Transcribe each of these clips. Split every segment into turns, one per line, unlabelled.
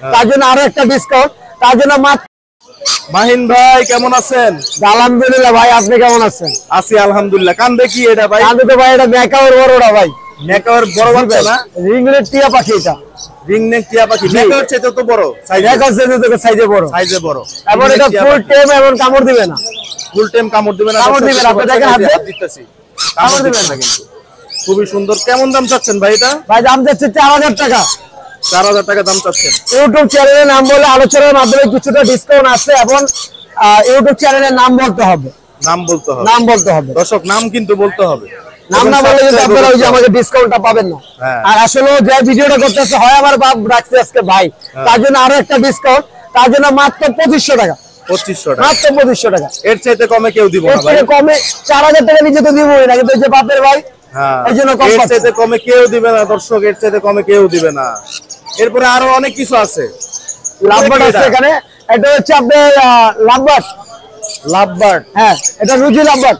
তার জন্য আরো একটা ডিসকাউন্ট, তার জন্য মাত্র।
মাহিন ভাই কেমন আছেন?
আলহামদুলিল্লাহ ভাই, আপনি কেমন আছেন?
আছি আলহামদুলিল্লাহ। কান্দে কি এটা ভাই?
কান্দে তো ভাই এটা মেকাওর বড়টা ভাই,
মেকাওর বড় বাচ্চা না?
রিংনেক টিয়া পাখি, এটা
রিংনেক টিয়া পাখি। মেকাওর চাইতে তো বড় সাইজে,
মেকাওর চাইতে তো সাইজে বড়,
সাইজে বড়।
এবং এটা ফুল টাইম এবং কামড় দিবে না,
ফুল টাইম কামড় দিবে না,
কামড় দিবে না। আপনি দেখেন হাত
দিতেছি, কামড় দিবে না কিন্তু। খুবই সুন্দর। কেমন দাম চাচ্ছেন ভাই এটা?
ভাই দাম যাচ্ছে 4000 টাকা।
4000 টাকা দাম চাচ্ছেন।
ইউটিউব চ্যানেলের নাম বলে আলোচনার মাধ্যমে কিছুটা ডিসকাউন্ট আছে, এবং ইউটিউব চ্যানেলের নাম বলতে হবে,
নাম বলতে হবে,
নাম বলতে হবে।
দর্শক নাম কিন্তু বলতে হবে,
নাম না বললে কিন্তু আপনারা ওই যে আমাদের ডিসকাউন্টটা পাবেন না। আর আসলে যে ভিডিওটা করতেছে হয় আমার বাপ রাখছে আজকে ভাই, তার জন্য আরো একটা ডিসকাউন্ট, তার জন্য মাত্র 2500 টাকা।
2500 টাকা,
মাত্র 2500 টাকা।
এর চাইতে কমে কেউ দিব না ভাই।
এর কমে 4000 টাকা নিচে তো দিবই না, কিন্তু এই যে বাপের ভাই,
হ্যাঁ,
এই জন্য কম।
এর চাইতে কমে কেউ দিবে না দর্শক, এর চাইতে কমে কেউ দিবে না। এরপরে আরো অনেক কিছু আছে।
লাভবার্ড আছে এখানে, এটা হচ্ছে আপনার লাভবার্ড।
লাভবার্ড,
হ্যাঁ এটা রুজি লাভবার্ড।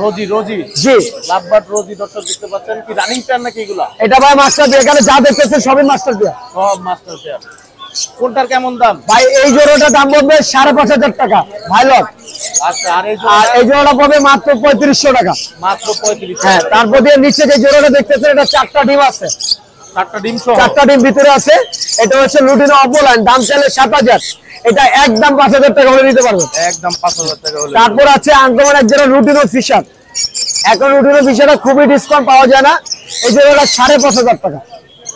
রোজি, রোজি
জি,
লাভবার্ড রোজি। দর্শক দেখতে পাচ্ছেন কি রানিং পেয়ার নাকি এগুলা?
এটা ভাই মাস্টার পেয়ার, এখানে যা দেখতেছেন সবই মাস্টার পেয়ার,
সব মাস্টার পেয়ার। কোনটার কেমন দাম
ভাই? এই জোড়াটার দাম পড়বে 5500 টাকা ভাইলট।
আচ্ছা, আর
এই জোড়াটা পড়বে মাত্র 3500 টাকা।
মাত্র 35।
হ্যাঁ, তারপর দিয়ে নিচে যে জোড়াটা দেখতেছেন এটা 4টা ডিম আছে,
4টা ডিম সহ,
4টা ডিম ভিতরে আছে। এটা হচ্ছে লুটিনো অফলাইন, দাম চাইলে 7000, এটা একদম 5000 টাকা হলে নিতে পারবেন,
একদম 5000 টাকা হলে।
তারপর আছে আনকমন এক জোড়া লুটিনো ফিশার। এখন লুটিনো ফিশারটা খুবই ডিসকাউন্ট পাওয়া যায় না, এই জোড়াটা 5500 টাকা।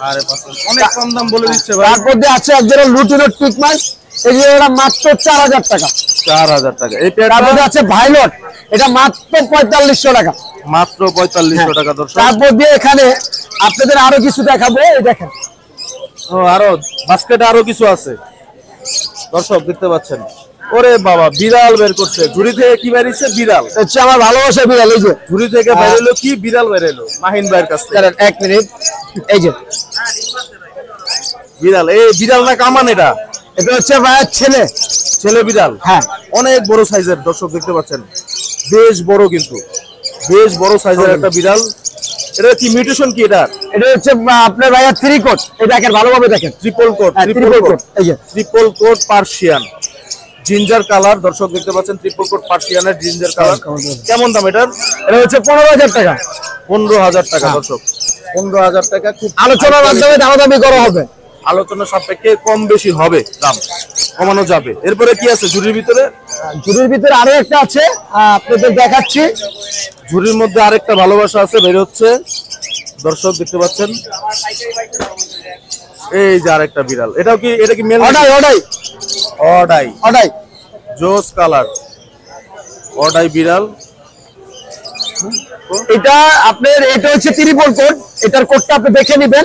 আরে 5000, অনেক কম দাম বলে দিচ্ছে ভাই।
তারপর দিয়ে আছে এক জোড়া লুটিনো টিকমাস, এই জোড়াটা মাত্র 4000 টাকা।
4000 টাকা। এই পেয়ারটা
তারপর আছে ভাইলট, এটা মাত্র 4500 টাকা।
মাত্র 4500 টাকা দর্শক।
তারপর দিয়ে এখানে আপনাদের আরো কিছু দেখাবো, এই দেখেন।
ও আরো বাস্কেটে আরো কিছু আছে দর্শক দেখতে পাচ্ছেন। ওরে বাবা, বিড়াল বের করছে ঝুড়ি থেকে। কি বেরিয়েছে? বিড়াল।
হচ্ছে আমার ভালোবাসা বিড়াল, এই যে
ঝুড়ি থেকে বেরোলো কি বিড়াল বেরোলো মাহিন ভাইয়ের কাছ থেকে।
এক মিনিট, এই যে
বিড়াল। এই বিড়াল না কামান? এটা
এটা হচ্ছে ভাইয়ের ছেলে,
ছেলে বিড়াল।
হ্যাঁ,
অনেক বড় সাইজের দর্শক দেখতে পাচ্ছেন, বেশ বড়, কিন্তু বেশ বড় সাইজের একটা বিড়াল। এটা কি মিউটেশন কি? এটা
হচ্ছে আপনার ভাইয়া 3 কোট, এই দেখেন ভালোভাবে দেখেন,
ট্রিপল কোট।
ট্রিপল কোট, এই যে
triple coat Persian ginger colour দর্শক দেখতে পাচ্ছেন। ট্রিপল কোট পার্সিয়ানের জিঞ্জার কালার। কেমন দাম এটার?
এটা হচ্ছে 15000 টাকা।
15000 টাকা দর্শক, 15000 টাকা। খুব
আলোচনার মাধ্যমে দামাদামি করা হবে,
আলোচনা সাপেক্ষে কম বেশি হবে, দাম কমানো যাবে। এরপরে কি আছে ঝুড়ির ভিতরে?
ঝুড়ির ভিতরে আরো একটা আছে, আপনাদের দেখাচ্ছি।
ঝুড়ির মধ্যে আরেকটা ভালোবাসা আছে, বের হচ্ছে দর্শক দেখতে পাচ্ছেন। এই যে আরেকটা বিড়াল। এটাও কি? এটা কি মেল?
অডাই, অডাই,
অডাই,
অডাই,
জোস কালার অডাই বিড়াল।
এটা আপনার, এটা হচ্ছে ট্রিপল কোট। এটার কোডটা আপনি দেখে নেবেন,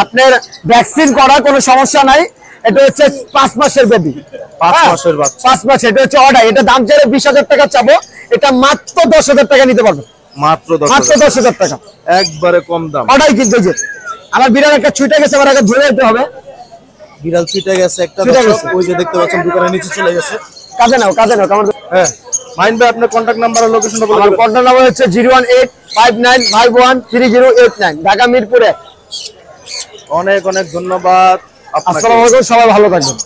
আপনার ভ্যাকসিন করা কোনো সমস্যা নাই। এটা হচ্ছে 5 মাসের বেবি,
5 মাসের বাচ্চা।
5 মাস। এটা হচ্ছে অর্ডার, এটা দাম চাইলে 20000 টাকা চাবো, এটা মাত্র 10000 টাকা নিতে পারবেন।
মাত্র
10000 টাকা,
একবারে কম দাম।
অর্ডার কিন্তু যে আমার বিড়াল একটা ছুটে গেছে, আমার আগে ধরে যেতে হবে।
বিড়াল ছুটে গেছে একটা, ওই যে দেখতে পাচ্ছেন দোকানের নিচে চলে গেছে।
কাজে নাও, কাজে নাও।
হ্যাঁ, মাইন্ড ভাই আপনার কন্টাক্ট নাম্বার আর লোকেশনটা বলে
আমার
দিবেন।
কন্টাক্ট নাম্বার হচ্ছে 01859513089, ঢাকা মিরপুরে।
অনেক অনেক ধন্যবাদ আপনাকে।
আসসালামু আলাইকুম, সবাই ভালো থাকবেন।